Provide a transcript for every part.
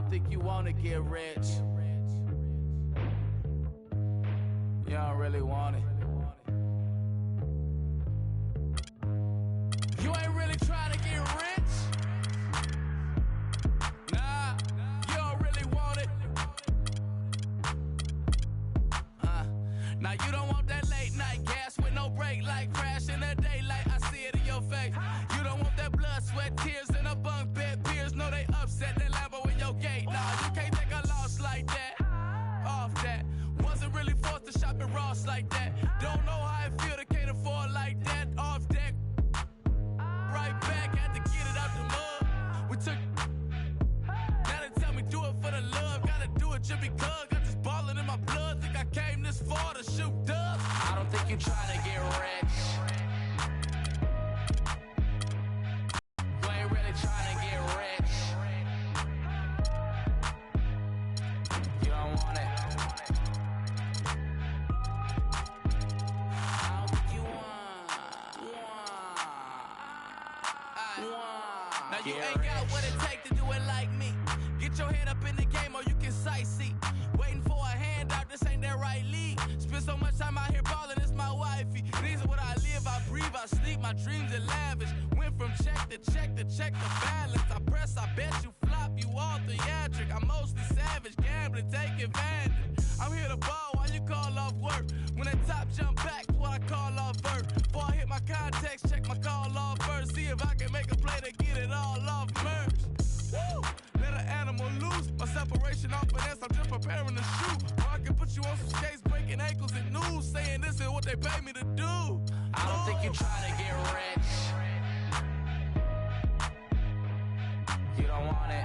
don't think you wanna get rich. You don't really want it. You ain't really trying to get rich. Nah, you don't really want it. Now you don't want that late night gas with no brake light, crash in the daylight. I see it in your face. You don't want that blood, sweat, tears in a bunk bed. Peers know they upset. That Lambo in your gate. Nah, you can't take a loss like that. Off that. Wasn't really forced to shop at Ross like that. Don't know how it feel to can't afford like that. Off deck. Right back, had to get it out the mud. We took. Now they tell me do it for the love. Gotta do it just because. Got this ballin' in my blood. Think I came this far to shoot dubs. I don't think you trying to get rich. You ain't really trying to get rich. You don't want it. I don't think you want. Now you ain't got what it takes to do it like me. Get your head up in the game or you can sightsee. Waiting for a handout, this ain't that right league. Spend so much time out here ballin', it's my wifey. These are what I live, I breathe, I sleep, my dreams are lavish. Went from check to check to check the balance. I press, I bet you flop, you all theatric. I'm mostly savage, gambling, take advantage. I'm here to ball while you call off work. When that top jump back, what I call off vert. Before I hit my context, check my call off first. See if I can make a play to get it all off merge. Woo! Let an animal loose. My separation off finesse, I'm just preparing to shoot. Or I can put you on some skates, breaking ankles and news, saying this is what they pay me to do. I don't think you trying to get rich. You don't want it.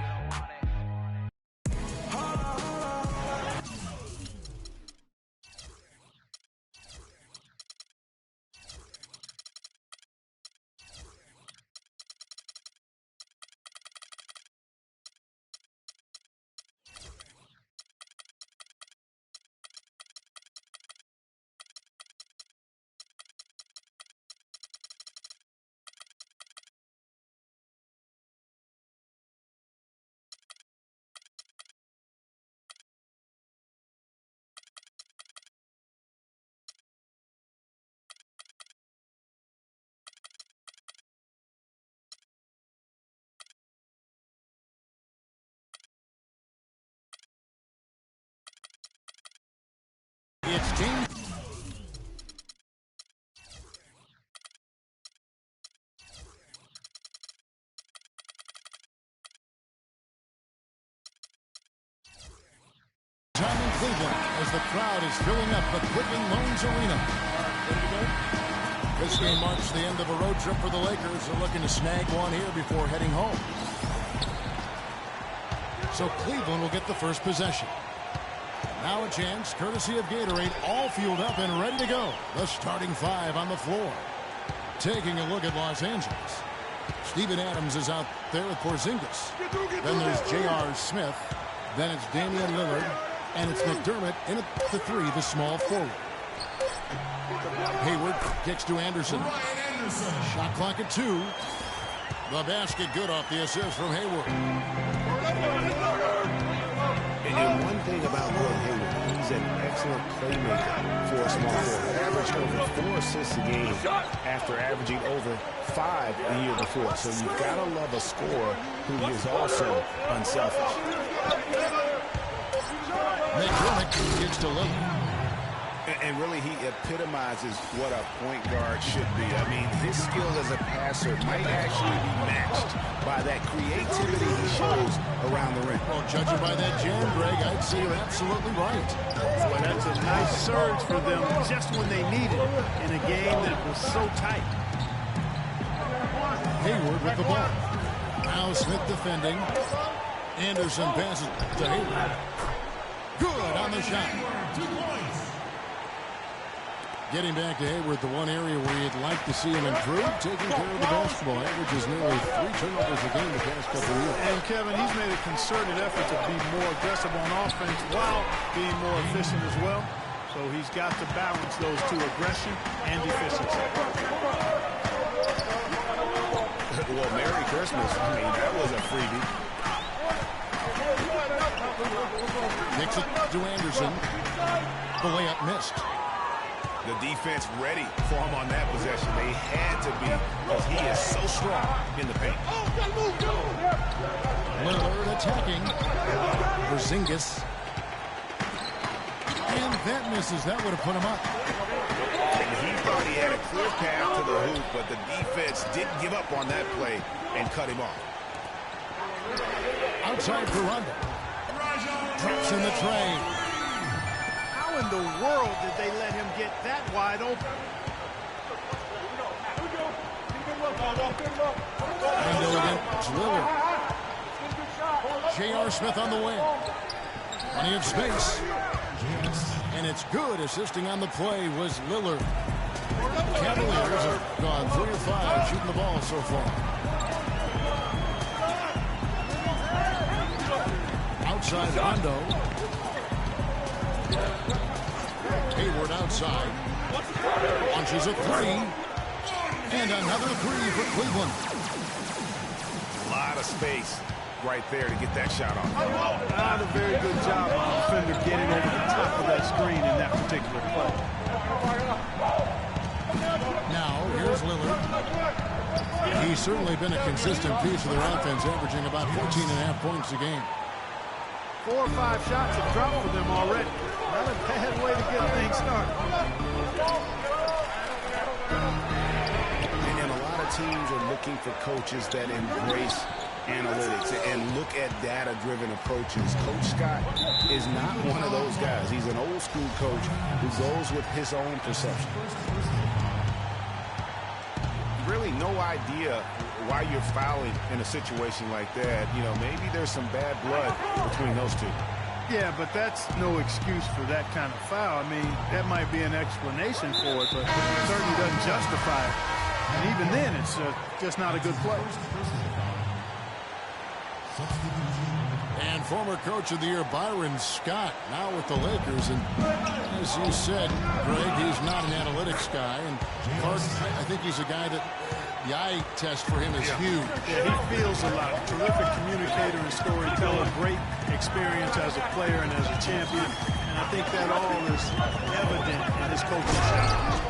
It's James. Time in Cleveland as the crowd is filling up the Quicken Loans Arena. This game marks the end of a road trip for the Lakers. They're looking to snag one here before heading home. So Cleveland will get the first possession. Now a chance, courtesy of Gatorade, all fueled up and ready to go. The starting five on the floor. Taking a look at Los Angeles. Steven Adams is out there with Porzingis. Then there's J.R. Smith. Then it's Damian Lillard. And it's McDermott in at the three, the small forward. Hayward kicks to Anderson. Shot clock at 2. The basket good off the assist from Hayward. And one thing about Gordon Hayward, he's an excellent playmaker for a small forward. Averaged over 4 assists a game after averaging over 5 the year before. So you've got to love a scorer who is also unselfish. McDermott gets to Lillard. And really, he epitomizes what a point guard should be. I mean, his skills as a passer might actually be matched by that creativity he shows around the rim. Well, judging by that jam, Greg, I'd say you're absolutely right. Boy, that's a nice surge for them just when they needed it in a game that was so tight. Hayward with the ball. Now Smith defending. Anderson passes to Hayward. Good on the shot. Getting back to Hayward, the one area where you'd like to see him improve, taking care of the basketball. Averages nearly 3 turnovers a game the past couple of years. And, Kevin, he's made a concerted effort to be more aggressive on offense while being more efficient as well. So he's got to balance those two, aggression and efficiency. Well, Merry Christmas. I mean, that was a freebie. Kicks it to Anderson. The layup missed. The defense ready for him on that possession. They had to be, because he is so strong in the paint. Lillard attacking. Porzingis. And that misses. That would have put him up. And he thought he had a clear path to the hoop, but the defense didn't give up on that play and cut him off. Outside for Rondo. Drops in the tray. How in the world did they let him get that wide open? Rondo against Lillard. J.R. Smith on the wing. Plenty of space. And it's good. Assisting on the play was Lillard. Cavaliers have gone 3 of 5 shooting the ball so far. Outside Rondo. Hayward outside. Launches a 3. And another 3 for Cleveland. A lot of space right there to get that shot off. Not a very good job on the defender getting over the top of that screen in that particular play. Now, here's Lillard. He's certainly been a consistent piece of their offense, averaging about 14.5 points a game. 4 or 5 shots have dropped for them already. Not a bad way to get things started. And a lot of teams are looking for coaches that embrace analytics and look at data-driven approaches. Coach Scott is not one of those guys. He's an old-school coach who goes with his own perception. Really no idea why you're fouling in a situation like that. You know, maybe there's some bad blood between those two. Yeah, but that's no excuse for that kind of foul. I mean, that might be an explanation for it, but it certainly doesn't justify it. And even then, it's just not a good play. And former Coach of the Year Byron Scott now with the Lakers. And as you said, Greg, he's not an analytics guy. And Clark, I think he's a guy that the eye test for him is huge. Yeah, he feels a lot. Terrific communicator and storyteller. Great experience as a player and as a champion. And I think that all is evident in his coaching style.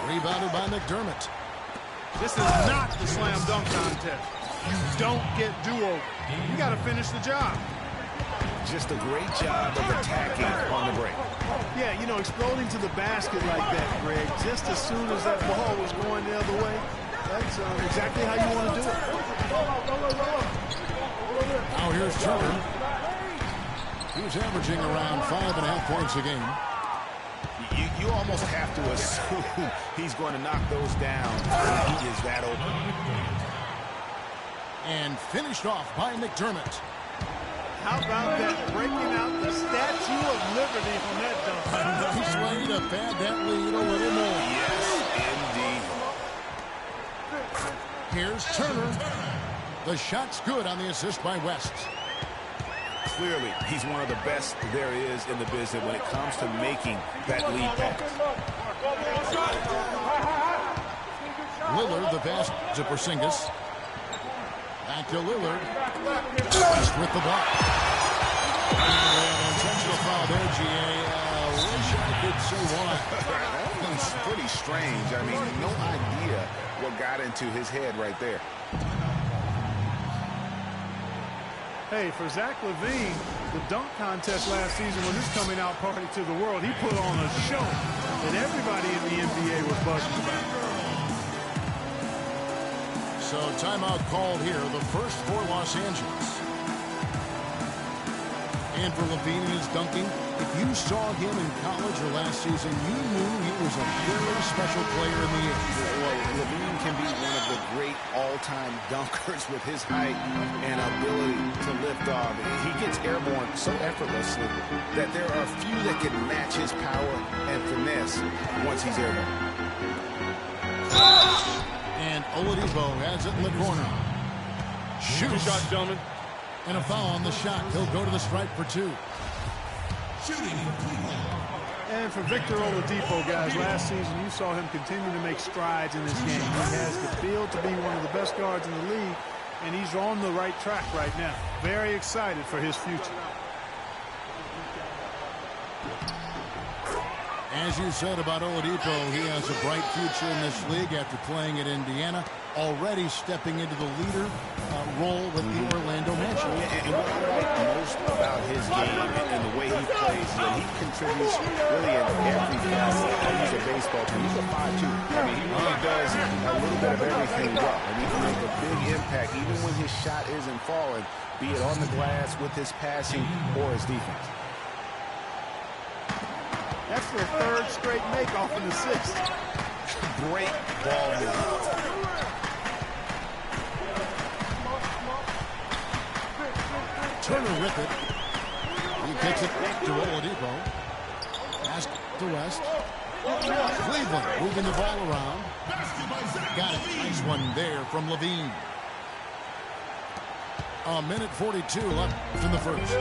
Rebounded by McDermott. This is not the slam dunk contest. You don't get do-over. You got to finish the job. Just a great job of attacking on the break. Yeah, you know, exploding to the basket like that, Greg, just as soon as that ball was going the other way, that's exactly how you want to do it. Now here's Turner. He's averaging around 5.5 points a game. You almost have to assume he's going to knock those down when he is that open. And finished off by McDermott. How about that breaking out the Statue of Liberty on that dunk? He's ready to pad that lead a little more. Yes, indeed. Here's Turner. The shot's good on the assist by West. Clearly, he's one of the best there is in the business when it comes to making that lead pass. Lillard, the pass to Porzingis. Back to Lillard. West with the block. An intentional foul there, G.A. Wish I could say why. That was pretty strange. I mean, no idea what got into his head right there. Hey, for Zach LaVine, the dunk contest last season was his coming out party to the world. He put on a show that everybody in the NBA was buzzing about. So timeout called here, the first for Los Angeles. And for LaVine in his dunking, if you saw him in college or last season, you knew he was a very special player in the air. Well, LaVine can be one of the great all-time dunkers with his height and ability to lift off. He gets airborne so effortlessly that there are few that can match his power and finesse once he's airborne. And Oladipo has it in the corner. Shoots. Good shot, gentlemen. And a foul on the shot. He'll go to the stripe for 2. And for Victor Oladipo, guys, last season you saw him continue to make strides in this game. He has the field to be one of the best guards in the league. and he's on the right track right now. Very excited for his future. As you said about Oladipo, he has a bright future in this league after playing at Indiana, already stepping into the leader role with the Orlando Magic. And what I like most about his game and the way he plays is that he contributes really in every facet. I'll use a baseball team. He's a 5'2". I mean, he really does a little bit of everything well. And he can make a big impact even when his shot isn't falling, be it on the glass with his passing or his defense. That's their third straight make off in the sixth. Great ball movement. Turner with it. He kicks it back to Oladipo. Pass to West. Cleveland moving the ball around. Got it. Nice one there from Levine. A minute 42 left in the first.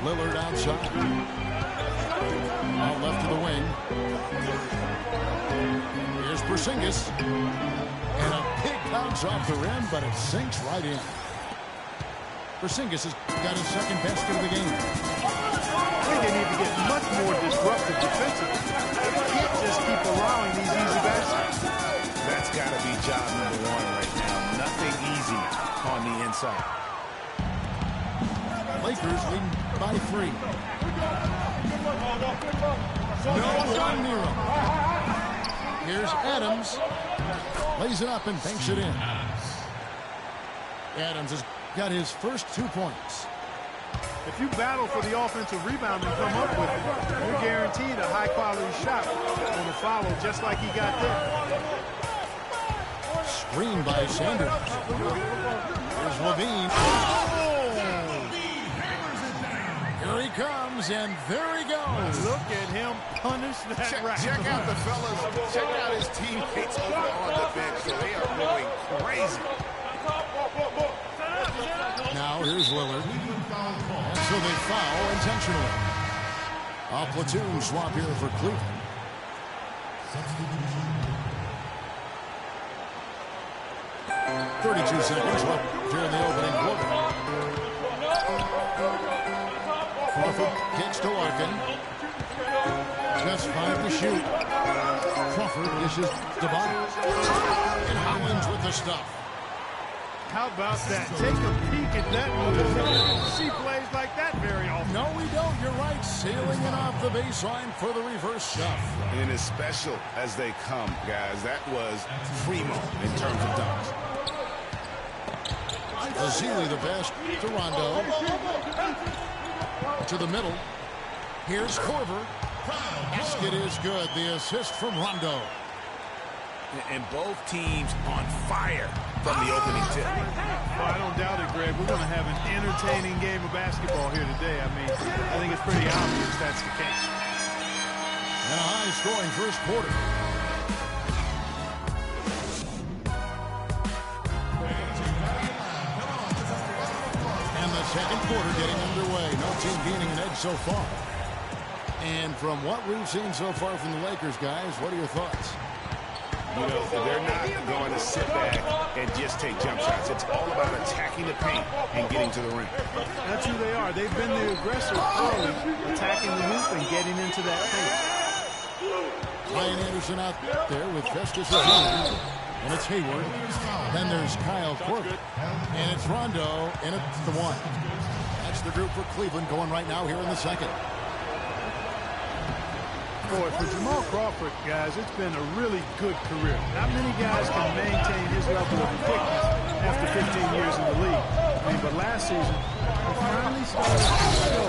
Lillard outside. Out left to the wing. Here's Porzingis. And a big bounce off the rim, but it sinks right in. Porzingis has got his second basket of the game. I think they need to get much more disruptive defensively. They can't just keep allowing these easy baskets. That's got to be job number one right now. Nothing easy on the inside. Lakers lead by 3. No one near him. Here's Adams. Lays it up and banks it in. Adams has got his first 2 points. If you battle for the offensive rebound and come up with it, you're guaranteed a high-quality shot on the follow, just like he got there. Screen by Sanders. Here's Levine. Here he comes, and there he goes. Look at him punish that rack. Check out the fellas. Check out his teammates over on the bench. They are going crazy. Now here's Lillard. And so they foul intentionally. A platoon swap here for Cleveland. 32 seconds left here in the opening quarter. Crawford kicks to Larkin. Just 5 to shoot. Crawford dishes to Barnes. And Hollins with the stuff. How about that? Take a peek at that move. We don't see plays like that very often. No, we don't. You're right. Sailing it off the baseline for the reverse shove. And as special as they come, guys, that was primo in terms of dunks. Ezeli the best to Rondo. To the middle. Here's Korver. Basket is good. The assist from Rondo. And both teams on fire from the opening tip. Well, I don't doubt it, Greg. We're going to have an entertaining game of basketball here today. I mean, I think it's pretty obvious that's the case. And a high-scoring first quarter. And the second quarter getting underway. No team gaining an edge so far. And from what we've seen so far from the Lakers, guys, what are your thoughts? You know, they're not going to sit back and just take jump shots. It's all about attacking the paint and getting to the rim. That's who they are. They've been the aggressor early, attacking the hoop and getting into that paint. Ryan Anderson out there with Festus Ezeli. And it's Hayward. Then there's Kyle Korver. And it's Rondo, and it's the 1. That's the group for Cleveland going right now here in the second. Boy, for Jamal Crawford, guys, it's been a really good career. Not many guys can maintain his level of quickness after 15 years in the league. I mean, but last season, he finally started to show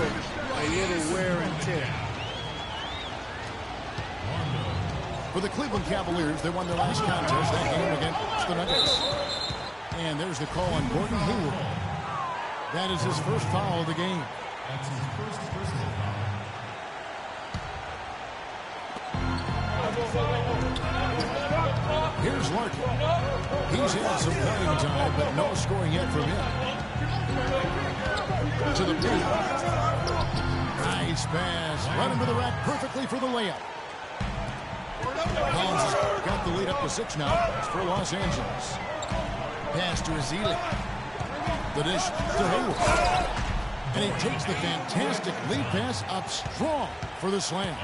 a little wear and tear. For the Cleveland Cavaliers, they won their last contest, that game against the Nuggets. And there's the call on Gordon Hayward. That is his first foul of the game. That's his first personal foul. Here's Larkin. He's had some playing time, but no scoring yet from him. To the paint. Nice pass. Right into the rack perfectly for the layup. Collins has got the lead up to 6 now. It's for Los Angeles. Pass to Ezeli. The dish to Hayward. And he takes the fantastic lead pass up strong for the slam.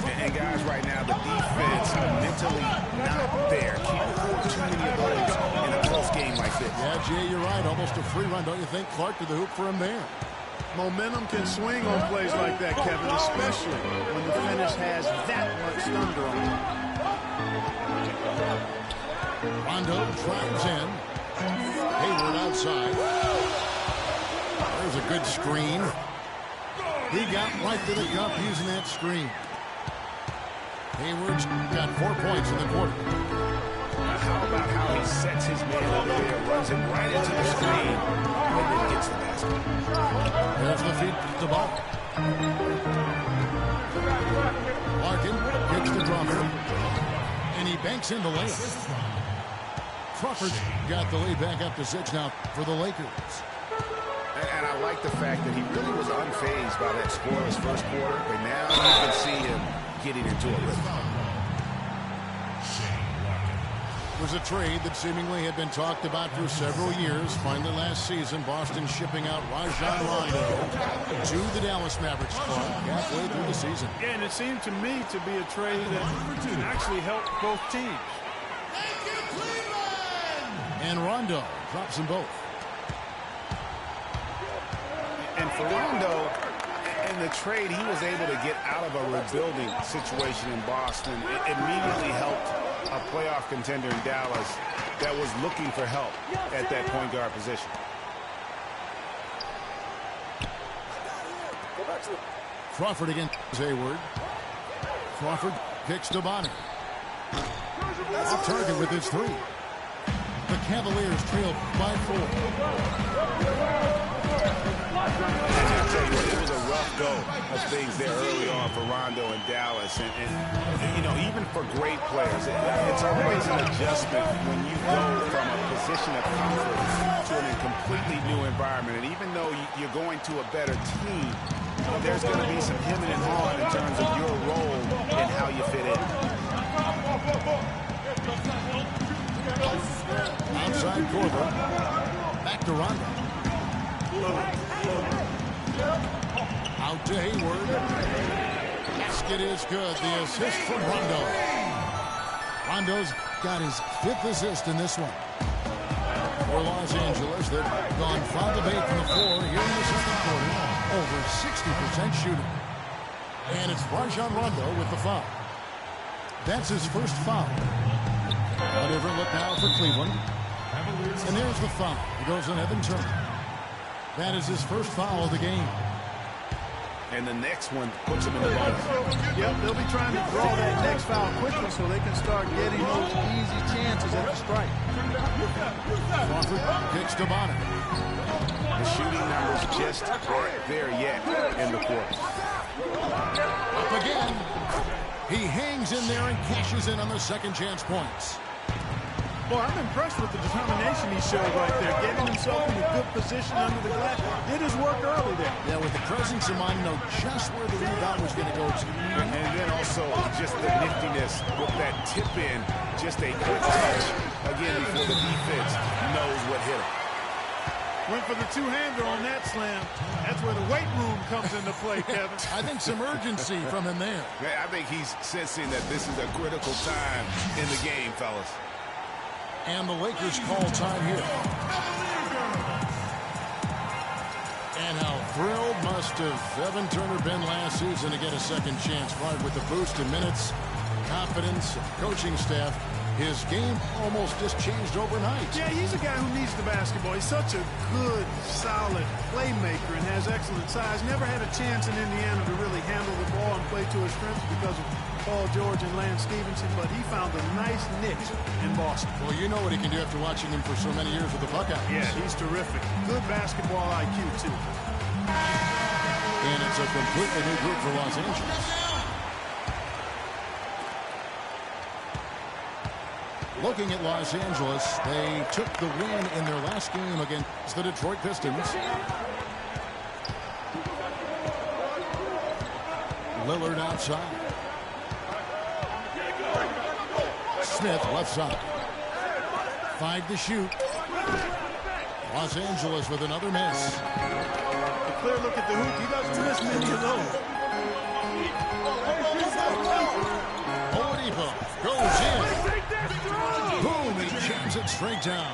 And guys, right now, the defense mentally not there. Can't afford too many of those in a close game like this. Yeah, Jay, you're right. Almost a free run, don't you think? Clark to the hoop for him there. Momentum can swing on plays like that, Kevin, especially when the finish has that much thunder on it. Rondo drives in. Hayward outside. There's a good screen. He got right to the cup using that screen. Hayward's got 4 points in the quarter. How about how he sets his man over there, runs him right into the screen, and then gets the basket. There's the feed to ball. Larkin gets the Crawford, and he banks in the layup. Crawford's got the lead back up to 6 now for the Lakers. And I like the fact that he really was unfazed by that scoreless first quarter, but now you can see him getting into a rhythm. It was a trade that seemingly had been talked about for several years. Finally last season, Boston shipping out Rajon Rondo to the Dallas Mavericks club halfway through the season. Yeah, and it seemed to me to be a trade that actually helped both teams. And Rondo drops them both. And for Rondo, in the trade, he was able to get out of a rebuilding situation in Boston. It immediately helped a playoff contender in Dallas that was looking for help at that point guard position. Crawford against Hayward. Crawford kicks to Bonner. Off target with his 3. The Cavaliers trail by 4. I'll tell you what, it was a rough go of things there early on for Rondo in Dallas. And you know, even for great players, it's always an adjustment when you go from a position of comfort to a completely new environment. And even though you're going to a better team, there's going to be some hemming and hawing in terms of your role and how you fit in. Outside Korver. Back to Rondo. Out to Hayward. Basket is good. The assist from Rondo. Rondo's got his 5th assist in this one. For Los Angeles, they've gone 5 of 8 from the floor here in the second quarter. Over 60% shooting. And it's Rajon Rondo with the foul. That's his first foul. A different look now for Cleveland. And there's the foul. It goes on Evan Turner. That is his first foul of the game. And the next one puts him in the bonus. Yep, they'll be trying to draw that next foul quickly so they can start getting those easy chances at the strike. Crawford kicks to Bonner. The shooting numbers just aren't there yet in the quarter. Up again. He hangs in there and cashes in on the second chance points. Boy, I'm impressed with the determination he showed right there, getting himself in a good position under the glass. Did his work early there. Yeah, with the presence of mind, know just where the rebound was going to go to. And then also just the niftiness with that tip in, just a quick touch, again, before the defense knows what hit him. Went for the two-hander on that slam. That's where the weight room comes into play, Kevin. I think some urgency from him there. I think he's sensing that this is a critical time in the game, fellas. And the Lakers call time here. And how thrilled must have Evan Turner been last season to get a second chance. Right, with the boost in minutes, confidence, coaching staff. His game almost just changed overnight. Yeah, he's a guy who needs the basketball. He's such a good, solid playmaker and has excellent size. Never had a chance in Indiana to really handle the ball and play to his strengths because of Paul George and Lance Stevenson, but he found a nice niche in Boston. Well, you know what he can do after watching him for so many years with the Buckeyes. Yeah, he's terrific. Good basketball IQ, too. And it's a completely new group for Los Angeles. Looking at Los Angeles, they took the win in their last game against the Detroit Pistons. Lillard outside. Smith left side. 5 to shoot. Los Angeles with another miss. A clear look at the hoop. He doesn't miss many of those. Oladipo goes in. Boom, he jams it straight down.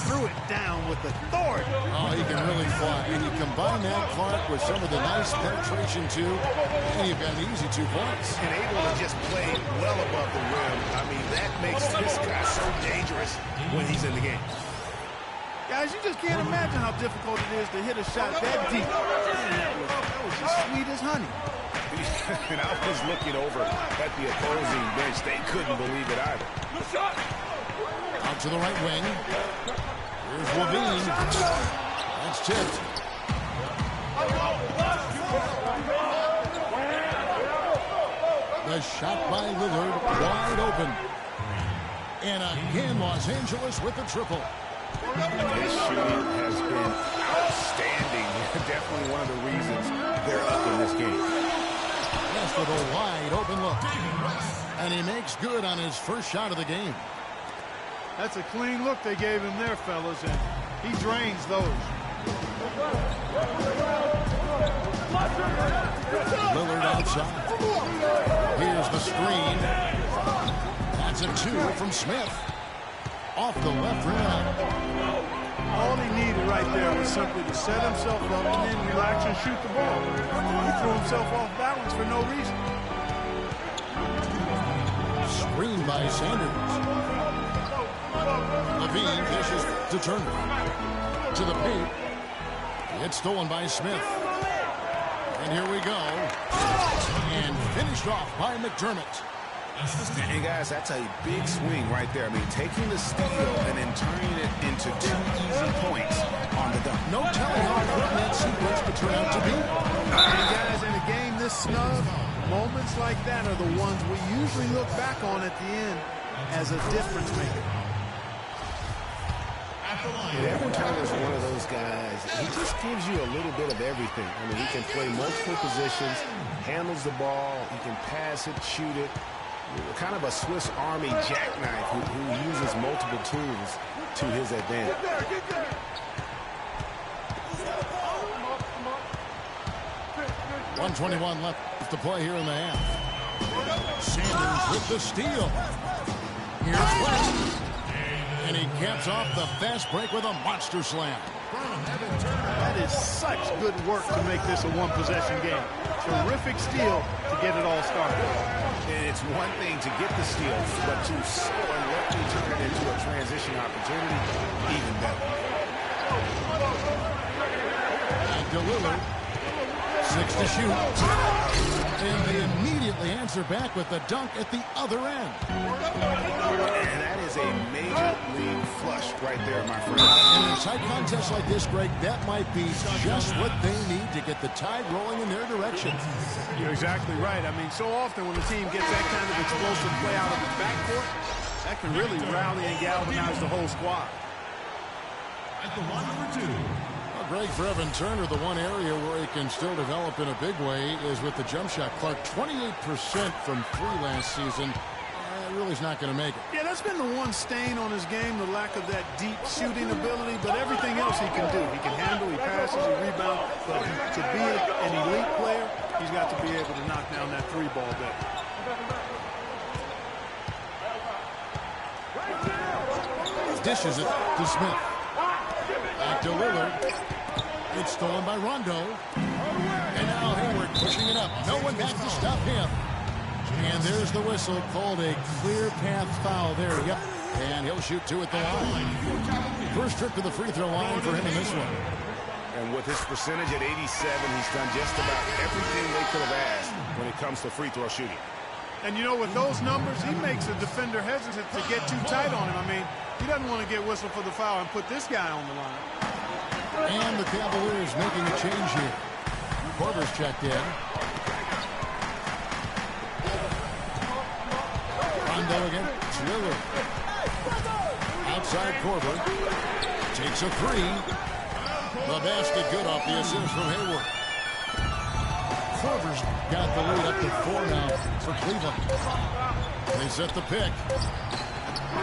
Threw it down with authority. Oh, he can really fly. And you combine that, Clark, with some of the nice penetration, too, and you've got an easy 2 points. And able to just play well above the rim. I mean, that makes this guy so dangerous when he's in the game. Guys, you just can't imagine how difficult it is to hit a shot that deep. Man, that was as sweet as honey. And I was looking over at the opposing bench. They couldn't believe it either. Out to the right wing. Here's Levine. That's tipped. The shot by Lillard wide open. And again, Los Angeles with the triple. His shooting has been outstanding. Definitely one of the reasons they're up in this game. Yes, with a wide open look. And he makes good on his first shot of the game. That's a clean look they gave him there, fellas, and he drains those. Lillard outside. Here's the screen. That's a 2 from Smith. Off the left rim. All he needed right there was simply to set himself up and then relax and shoot the ball. He threw himself off balance for no reason. Screen by Sanders. Levine dishes to Turner. To the paint. It's stolen by Smith. And here we go. And finished off by McDermott. And guys, that's a big swing right there. I mean, taking the steal and then turning it into 2 easy points on the dunk. No telling how important that sequence could turn out to be. And guys, in a game this snug, moments like that are the ones we usually look back on at the end as a difference maker. Evan Turner's one of those guys. He just gives you a little bit of everything. I mean, he can play multiple positions, handles the ball, he can pass it, shoot it. Kind of a Swiss Army jackknife who uses multiple tools to his advantage. 1:21 left to play here in the half. Sanders with the steal. Here's West. And he caps off the fast break with a monster slam. That is such good work to make this a one-possession game. Terrific steal to get it all started. And it's one thing to get the steal, but to so unlucky turn it into a transition opportunity, even better. Back to Lillard. 6 to shoot. And they immediately answer back with the dunk at the other end. And that is a major league flush right there, my friend. In a tight contest like this, Greg, that might be just what they need to get the tide rolling in their direction. You're exactly right. I mean, so often when the team gets that kind of explosive play out of the backcourt, that can really rally and galvanize the whole squad. At the line number 2. Well, Greg, for Evan Turner, the one area where he can still develop in a big way is with the jump shot. Clark, 28% from 3 last season. Really is not going to make it. Yeah, that's been the one stain on his game, the lack of that deep shooting ability, but everything else he can do. He can handle, he passes, he rebounds, but to be an elite player, he's got to be able to knock down that 3-ball better. Dishes it to Smith. Back to Lillard. It's stolen by Rondo. And now Hayward pushing it up. No one back to stop him. And there's the whistle, called a clear path foul there. Yep. And he'll shoot 2 at the line. First trip to the free throw line for him in this one. And with his percentage at 87, he's done just about everything they could have asked when it comes to free throw shooting. And you know, with those numbers, he makes a defender hesitant to get too tight on him. I mean, he doesn't want to get whistled for the foul and put this guy on the line. And the Cavaliers making a change here. Korver's checked in. Rondo against Lillard. Outside Korver. Takes a 3. The basket good off the assist from Hayward. Korver's got the lead up to 4 now for Cleveland. They He's at the pick.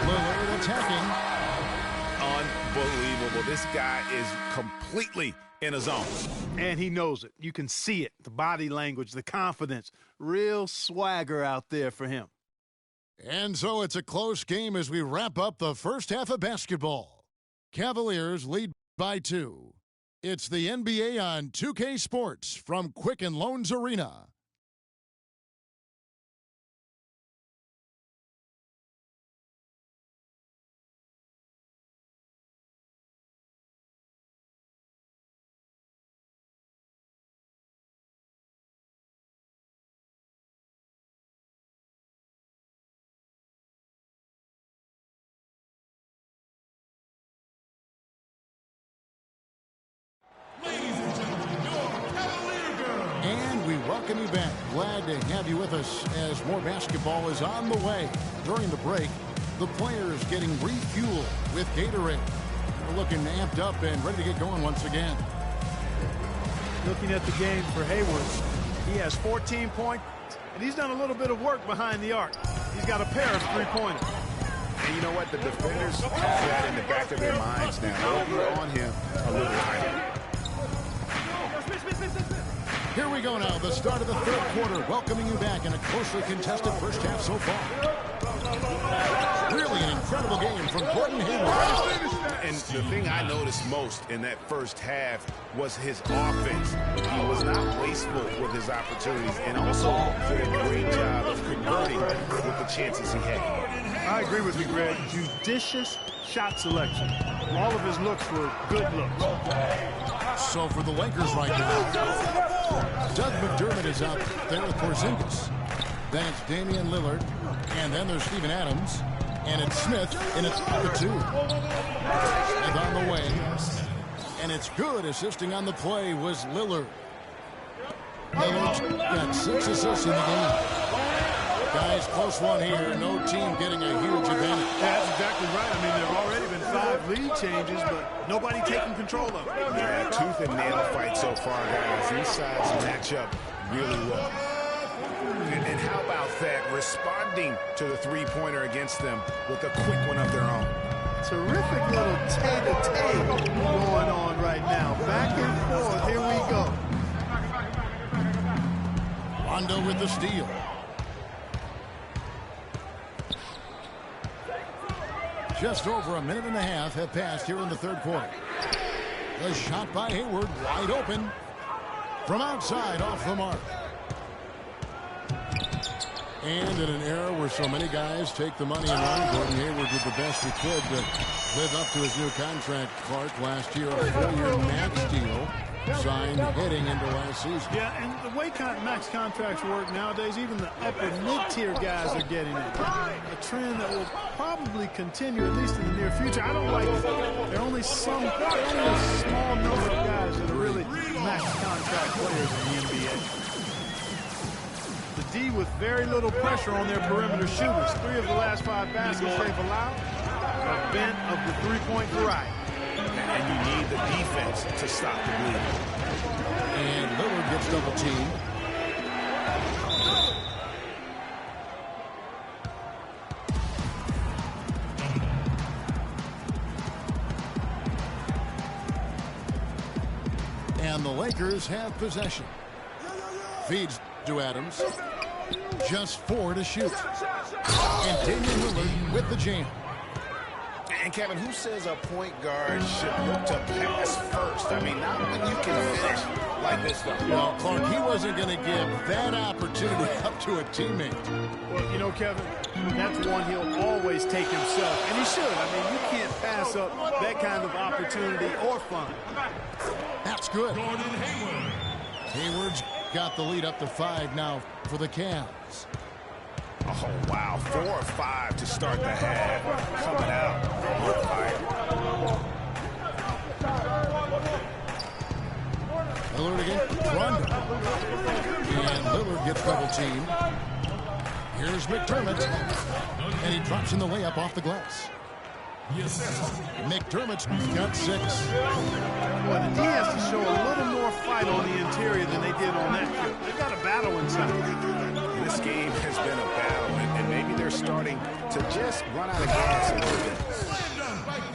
Lillard attacking. Unbelievable. This guy is completely in a zone. And he knows it. You can see it. The body language, the confidence. Real swagger out there for him. And so it's a close game as we wrap up the first half of basketball. Cavaliers lead by 2. It's the NBA on 2K Sports from Quicken Loans Arena. And we welcome you back. Glad to have you with us as more basketball is on the way. During the break, the players getting refueled with Gatorade. They're looking amped up and ready to get going once again. Looking at the game for Hayward, he has 14 points, and he's done a little bit of work behind the arc. He's got a pair of three-pointers. And you know what? The defenders have that in the back of their minds now. They're on him a little tighter. Here we go now, the start of the third quarter, welcoming you back in a closely contested first half so far. Really an incredible game from Gordon Hayward. And the thing I noticed most in that first half was his offense. He was not wasteful with his opportunities and also did a great job of converting with the chances he had. I agree with you, Greg. Judicious shot selection. All of his looks were good looks. So for the Lakers right now, Doug McDermott is out there with Porzingis. Then it's Damian Lillard. And then there's Steven Adams. And it's Smith. And it's the 2. Smith on the way. And it's good. Assisting on the play was Lillard. Lillard's got 6 assists in the game. Guys, close one here. No team getting a huge advantage. Yeah, that's exactly right. I mean, there have already been 5 lead changes, but nobody taking control of it. Yeah, tooth and nail fight so far, guys. These sides match up really well. And how about that? Responding to the three-pointer against them with a quick one of their own. Terrific little tay-to-tay going on right now. Back and forth. Here we go. Rondo with the steal. Just over a minute and a half have passed here in the third quarter. The shot by Hayward, wide open. From outside, off the mark. And in an era where so many guys take the money and run, Gordon Hayward did the best he could to live up to his new contract. Clark last year, a 4-year max deal signed heading into last season. Yeah, and the way max contracts work nowadays, even the upper mid-tier guys are getting it. A trend that will probably continue, at least in the near future. I don't like it. There are only a small number of guys that are really max contract players in the NBA. The D with very little pressure on their perimeter shooters. 3 of the last 5 baskets they've allowed have been of the three-point variety. And you need the defense to stop the bleeding. And Lillard gets double teamed. And the Lakers have possession. Feeds to Adams. Just 4 to shoot. And Damian Lillard with the jam. And Kevin, who says a point guard should look to pass first? I mean, not when you can finish like this one. Well, Clark, he wasn't going to give that opportunity up to a teammate. Well, you know, Kevin, that's one he'll always take himself. And he should. I mean, you can't pass up that kind of opportunity or fun. That's good. Hayward's got the lead up to 5 now for the Cavs. Oh, wow. 4 or 5 to start the half. Coming out on fire. Lillard again. Rondo. And Lillard gets double teamed. Here's McDermott. And he drops in the layup off the glass. McDermott's got 6. Well, the D has to show a little more fight on the interior than they did on that field. They've got a battle inside. This game has been a battle, and maybe there's starting to just run out of gas a little bit.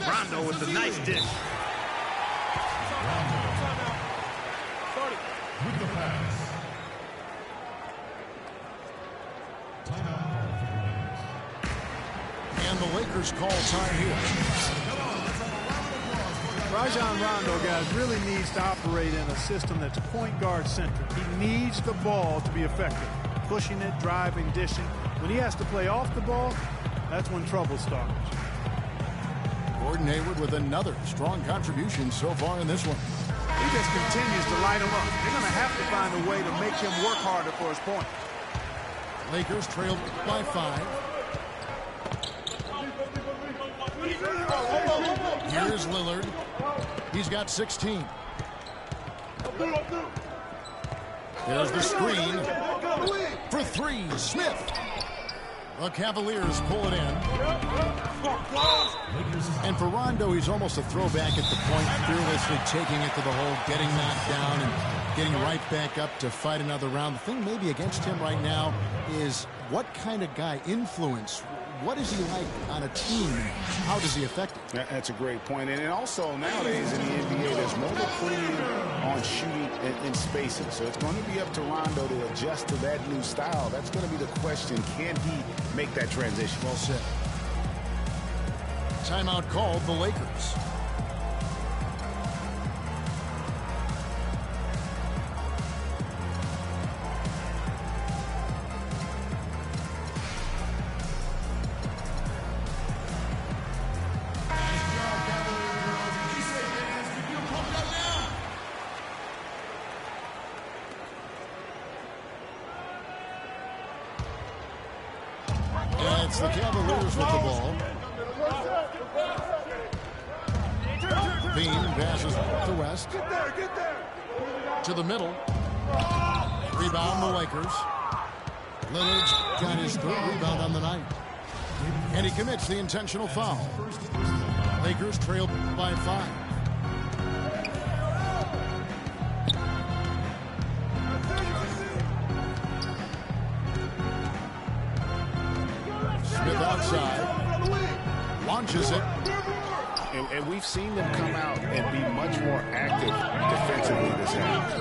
Rondo with a nice dish. With the pass. And the Lakers call time here. Rajon Rondo, guys, really needs to operate in a system that's point guard centric. He needs the ball to be effective. Pushing it, driving, dishing. When he has to play off the ball, that's when trouble starts. Gordon Hayward with another strong contribution so far in this one. He just continues to light him up. They're going to have to find a way to make him work harder for his point. Lakers trailed by 5. Here's Lillard. He's got 16. There's the screen. For 3, Smith. The Cavaliers pull it in. And for Rondo, he's almost a throwback at the point, fearlessly taking it to the hole, getting knocked down, and getting right back up to fight another round. The thing maybe against him right now is what kind of guy, influence, what is he like on a team? How does he affect it? That's a great point. And also nowadays in the NBA, there's more of a premium on shooting and spacing. So it's going to be up to Rondo to adjust to that new style. That's going to be the question. Can he make that transition? Well said. Timeout called the Lakers. It's the Cavaliers with the ball. Bean passes to West. To the middle. Rebound the Lakers. Lillard's got his 3rd rebound on the night. And he commits the intentional foul. Lakers trail by 5. Smith outside. Launches it. And we've seen them come out and be much more active defensively this half.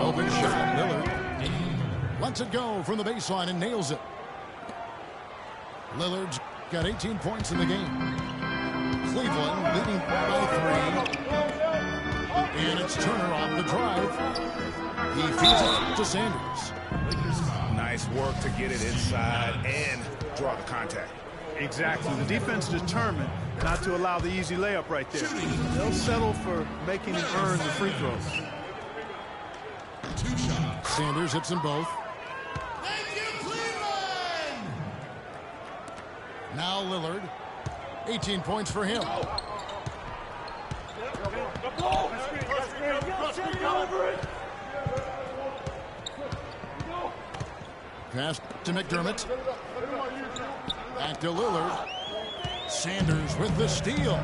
Open shot, Lillard. Lets it go from the baseline and nails it. Lillard's got 18 points in the game. Cleveland leading by 3. And it's Turner off the drive. He feeds it to Sanders. Nice work to get it inside and draw the contact. Exactly. The defense determined not to allow the easy layup right there. They'll settle for making him earn the free throws. 2 shots. Sanders hits them both. Thank you, Cleveland! Now Lillard. 18 points for him. Pass to McDermott. Back to Lillard. Sanders with the steal.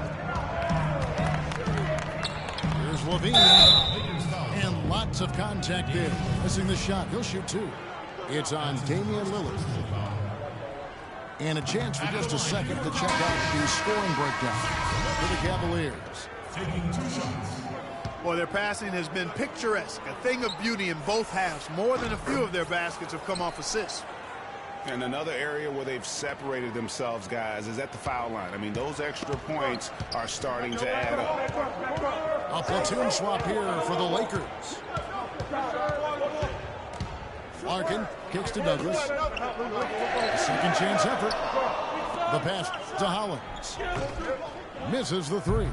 Here's Levine. And lots of contact there. Missing the shot. He'll shoot 2. It's on Damian Lillard. And a chance for just a second to check out the scoring breakdown for the Cavaliers. Taking 2 shots. Well, their passing has been picturesque, a thing of beauty in both halves. More than a few of their baskets have come off assists. And another area where they've separated themselves, guys, is at the foul line. I mean, those extra points are starting to add up. A platoon swap here for the Lakers. Larkin kicks to Douglas. A second chance effort. The pass to Hollins. Misses the 3.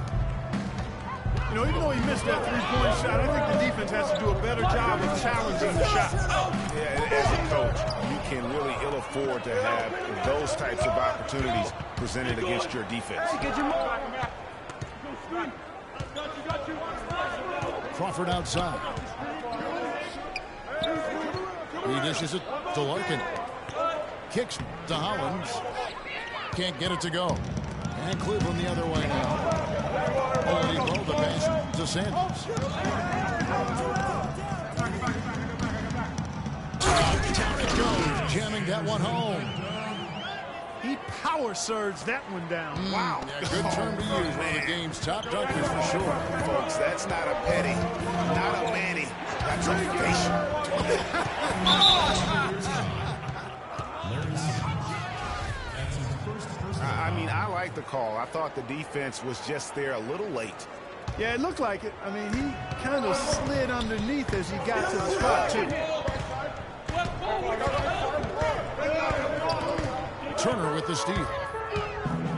You know, even though he missed that three-point shot, I think the defense has to do a better job of challenging the shot. Yeah, as a coach, you can really ill afford to have those types of opportunities presented against your defense. Crawford outside. He dishes it to Larkin. Kicks to Hollins. Can't get it to go. And Cleveland the other way now. Oladipo, the pass to Sanders. Down it goes, jamming that one home. He power surged that one down. Wow. Yeah, good term to use. One of the game's top dunkers for sure. Folks, that's not a petty, not a Manny. That's a facial. I mean, I like the call. I thought the defense was just there a little late. Yeah, it looked like it. I mean, he kind of slid underneath as he got to the spot, too. Turner with the steal.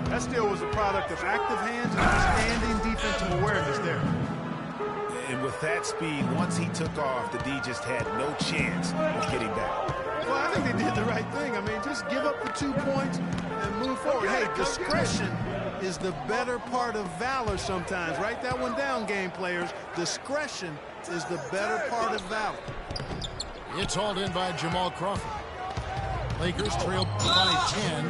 That steal was a product of active hands and outstanding defensive awareness there. And with that speed, once he took off, the D just had no chance of getting back. Well, I think they did the right thing. I mean, just give up the 2 points and move forward. Hey, discretion is the better part of valor sometimes. Write that one down, game players. Discretion is the better part of valor. It's hauled in by Jamal Crawford. Lakers trail by 10.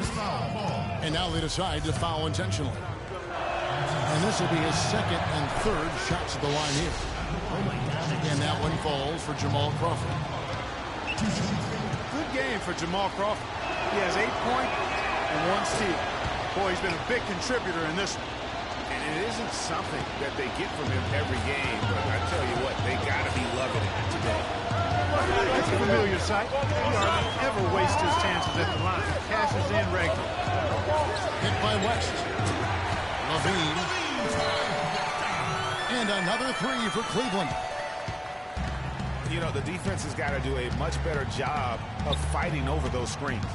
And now they decide to foul intentionally. And this will be his second and third shots at the line here. And that one falls for Jamal Crawford. Good game for Jamal Crawford. He has 8 points and 1 steal. Boy, he's been a big contributor in this one. And it isn't something that they get from him every game, but I tell you what, they got to be loving it today. That's a familiar sight. He hardly ever wastes his chances at the line. Cashes in regular. Hit by West. Levine. And another 3 for Cleveland. You know, the defense has got to do a much better job of fighting over those screens.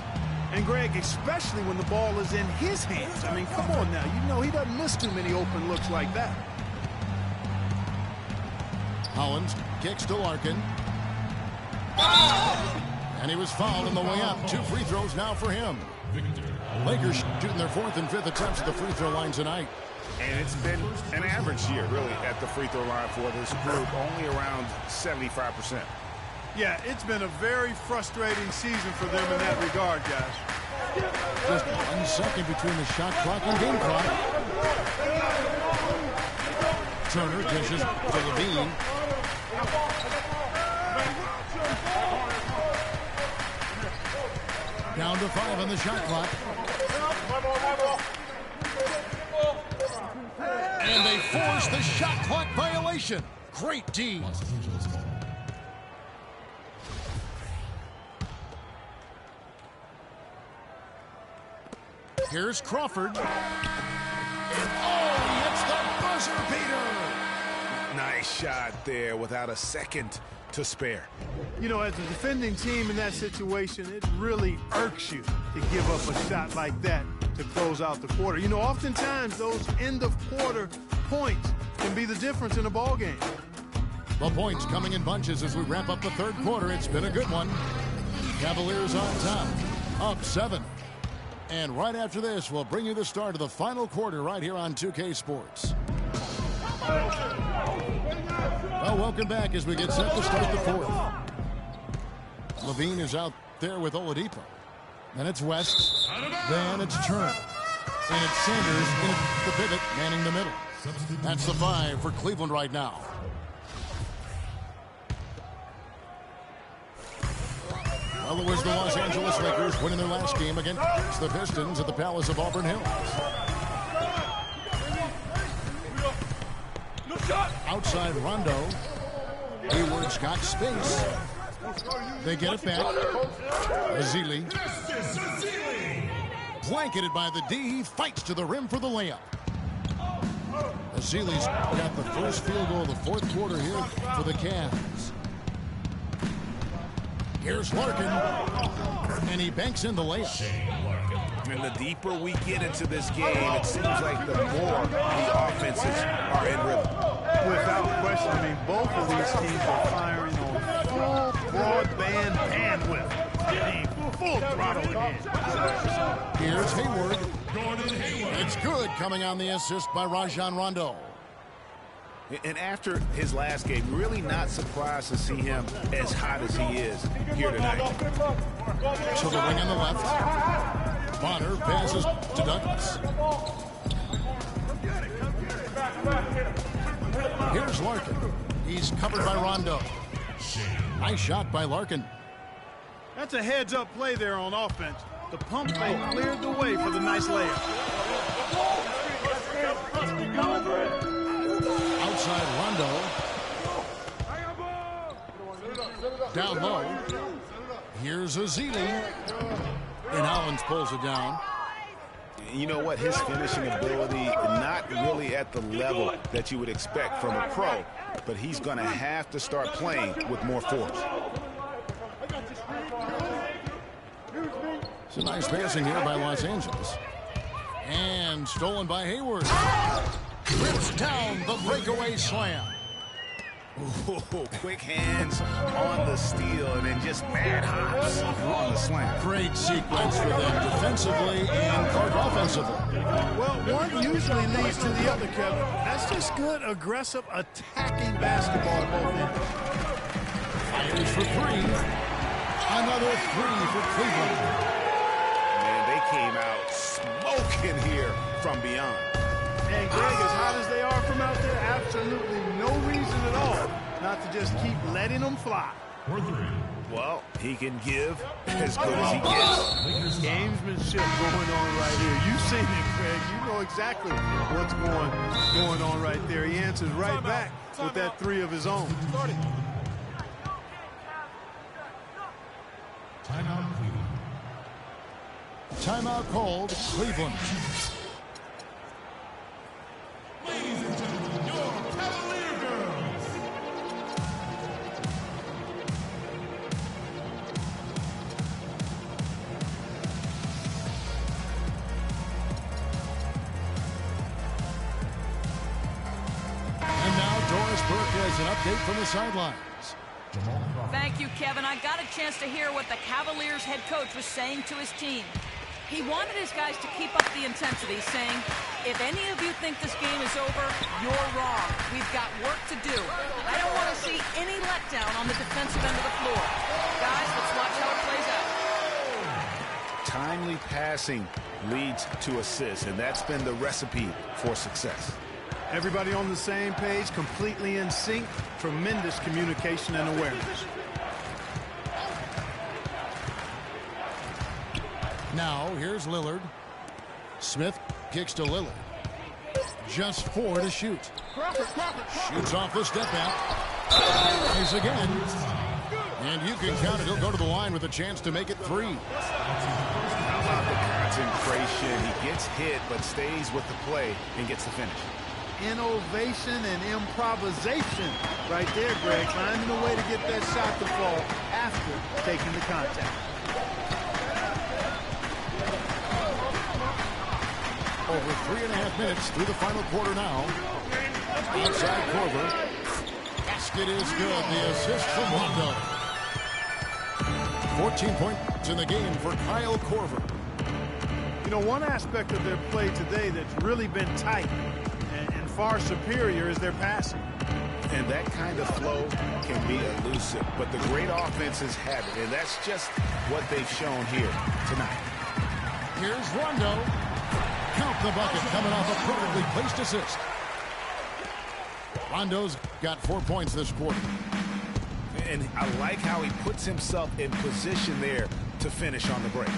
And, Greg, especially when the ball is in his hands. I mean, come on now. You know he doesn't miss too many open looks like that. Hollins kicks to Larkin. And he was fouled on the way up. 2 free throws now for him. Lakers shooting their 4th and 5th attempts at the free throw line tonight. And it's been an average year, really, at the free throw line for this group, only around 75%. Yeah, it's been a very frustrating season for them in that regard, guys. Just 1 second between the shot clock and game clock. Turner dishes to Levine. Down to 5 on the shot clock. And they force the shot clock violation. Great D. Here's Crawford. And he hits the buzzer beater. Nice shot there without a second to spare. You know, as a defending team in that situation, it really irks you to give up a shot like that to close out the quarter. You know, oftentimes those end-of-quarter points can be the difference in a ball game. The points coming in bunches as we wrap up the 3rd quarter. It's been a good one. Cavaliers on top, up 7. And right after this, we'll bring you the start of the final quarter right here on 2K Sports. Well, welcome back as we get set to start the 4th. Levine is out there with Oladipo. Then it's West. Then it's Turner. And it's Sanders in the pivot, manning the middle. That's the 5 for Cleveland right now. Well, it was the Los Angeles Lakers winning their last game against the Pistons at the Palace of Auburn Hills. Outside Rondo. Hayward's got space. They get it back. Azili. Blanketed by the D. He fights to the rim for the layup. Azili's got the first field goal of the 4th quarter here for the Cavs. Here's Larkin. And he banks in the layup. And the deeper we get into this game, it seems like the more the offenses are in rhythm. Without question, I mean, both of these teams are firing on full broadband bandwidth. Full throttle again. Here's Hayward. It's good, coming on the assist by Rajon Rondo. And after his last game, really not surprised to see him as hot as he is here tonight. To the wing on the left. Bonner passes to Douglas. Here's Larkin. He's covered by Rondo. Nice shot by Larkin. That's a heads-up play there on offense. The pump fake cleared the way for the nice layup. Outside Rondo. Down low. Here's Ezeli. And Hollins pulls it down. You know what? His finishing ability, not really at the level that you would expect from a pro, but he's going to have to start playing with more force. It's a nice passing here by Los Angeles. And stolen by Hayward. Rips down the breakaway slam. Ooh, quick hands on the steal and then just mad hops on the slam. Great sequence for them defensively and offensively. Well, one usually leads to the other, Kevin. That's just good, aggressive, attacking basketball at both ends. Fires for three. Another three for Cleveland. Man, they came out smoking here from beyond. And Greg, as hot as they are from out there, absolutely no reason at all not to just keep letting them fly. Well, he can give as good as he gets. Gamesmanship going on right here. You've seen it, Greg. You know exactly what's going on right there. He answers right back with that three of his own. Timeout called Cleveland. Ladies and gentlemen, your Cavalier girls. And now Doris Burke has an update from the sidelines. Thank you, Kevin. I got a chance to hear what the Cavaliers head coach was saying to his team. He wanted his guys to keep up the intensity, saying, if any of you think this game is over, you're wrong. We've got work to do. I don't want to see any letdown on the defensive end of the floor. Guys, let's watch how it plays out. Timely passing leads to assists, and that's been the recipe for success. Everybody on the same page, completely in sync. Tremendous communication and awareness. Now, here's Lillard. Smith kicks to Lillard. Just 4 to shoot. Shoots off the step out. Plays again. And you can count it. He'll go to the line with a chance to make it 3. How about the concentration? He gets hit, but stays with the play and gets the finish. Innovation and improvisation right there, Greg. Finding a way to get that shot to fall after taking the contact. Over 3.5 minutes through the final quarter now. Outside Korver. Basket is good. The assist from Rondo. 14 points in the game for Kyle Korver. You know, one aspect of their play today that's really been tight and far superior is their passing. And that kind of flow can be elusive, but the great offenses have it, and that's just what they've shown here tonight. Here's Rondo. Count the bucket coming off a perfectly placed assist. Rondo's got 4 points this quarter. And I like how he puts himself in position there to finish on the break.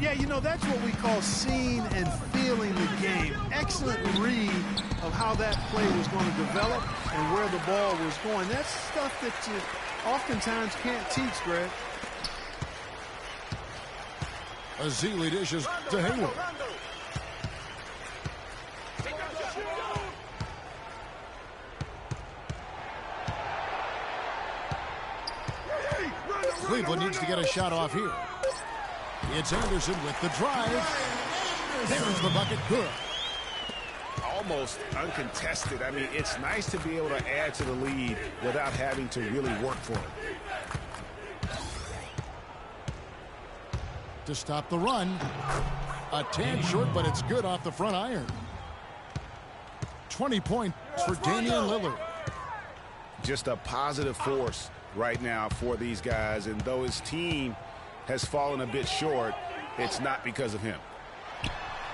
Yeah, you know, that's what we call seeing and feeling the game. Excellent read of how that play was going to develop and where the ball was going. That's stuff that you oftentimes can't teach, Greg. Ezeli dishes to Hayward. Cleveland needs to get a shot off here. It's Anderson with the drive. There's the bucket. Good. Almost uncontested. I mean, it's nice to be able to add to the lead without having to really work for it. To stop the run. A tad short, but it's good off the front iron. 20 points for Damian Lillard. Just a positive force right now for these guys, and though his team has fallen a bit short, it's not because of him.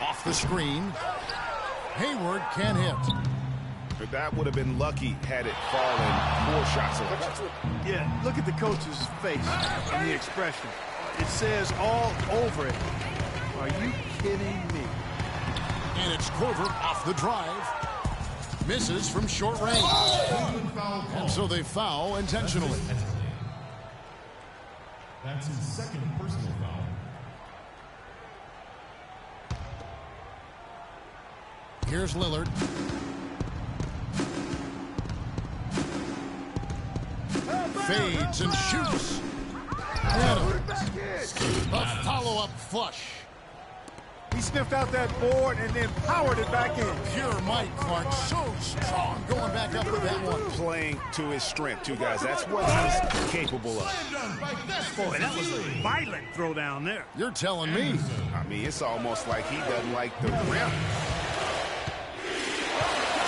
Off the screen. Hayward can hit. But that would have been lucky had it fallen 4 shots away. Yeah, look at the coach's face and the expression. It says all over it. Are you kidding me? And it's Korver off the drive. Misses from short range. And so they foul intentionally. That's his second personal foul. Here's Lillard. Fades and shoots. Adams. A follow-up flush. He sniffed out that board and then powered it back in. Pure Mike Clark, so strong, going back up with that one. Playing to his strength, too, guys. That's what he's capable of. Boy, that was a violent throw down there. You're telling me. I mean, it's almost like he doesn't like the rim.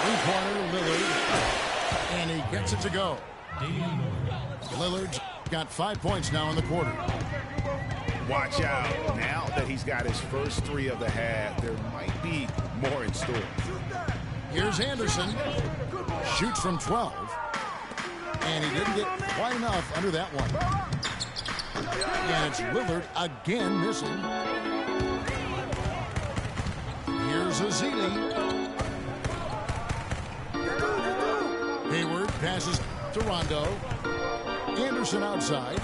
Three-pointer, Lillard, and he gets it to go. Lillard's got 5 points now in the quarter. Watch out. Now that he's got his first three of the half, there might be more in store. Here's Anderson. Shoots from 12. And he didn't get quite enough under that one. And it's Lillard again missing. Here's Ezeli. Hayward passes to Rondo. Anderson outside.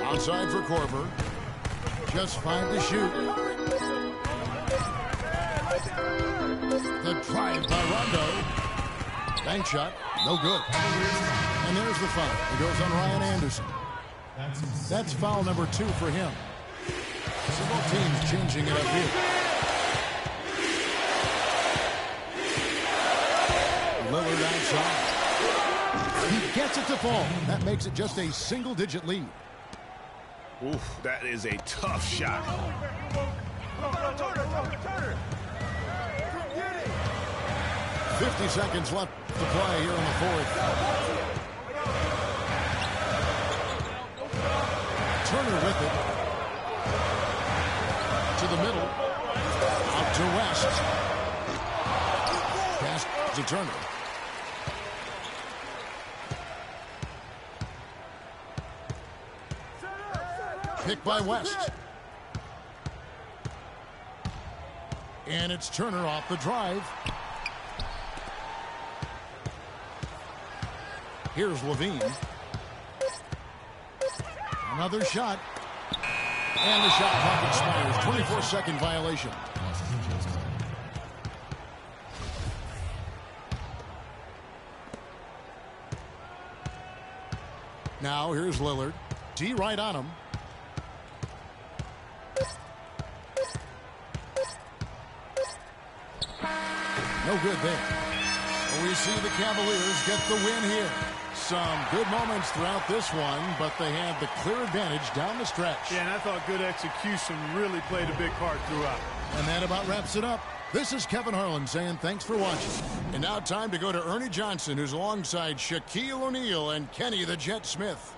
Outside for Korver. Just 5 to shoot. The drive by Rondo. Bank shot. No good. And there's the foul. It goes on Ryan Anderson. That's foul number 2 for him. So both teams changing it up here. Lillard outside. He gets it to fall. That makes it just a single-digit lead. Oof, that is a tough shot. 50 seconds left to play here in the fourth. Turner with it. To the middle. Out to West. Pass to Turner. Pick by West. And it's Turner off the drive. Here's Levine. Another shot. And the shot clock expires. 24-second violation. Now here's Lillard. D right on him. No good there. We see the Cavaliers get the win here. Some good moments throughout this one, but they had the clear advantage down the stretch. Yeah, and I thought good execution really played a big part throughout. And that about wraps it up. This is Kevin Harlan saying thanks for watching. And now time to go to Ernie Johnson, who's alongside Shaquille O'Neal and Kenny the Jet Smith.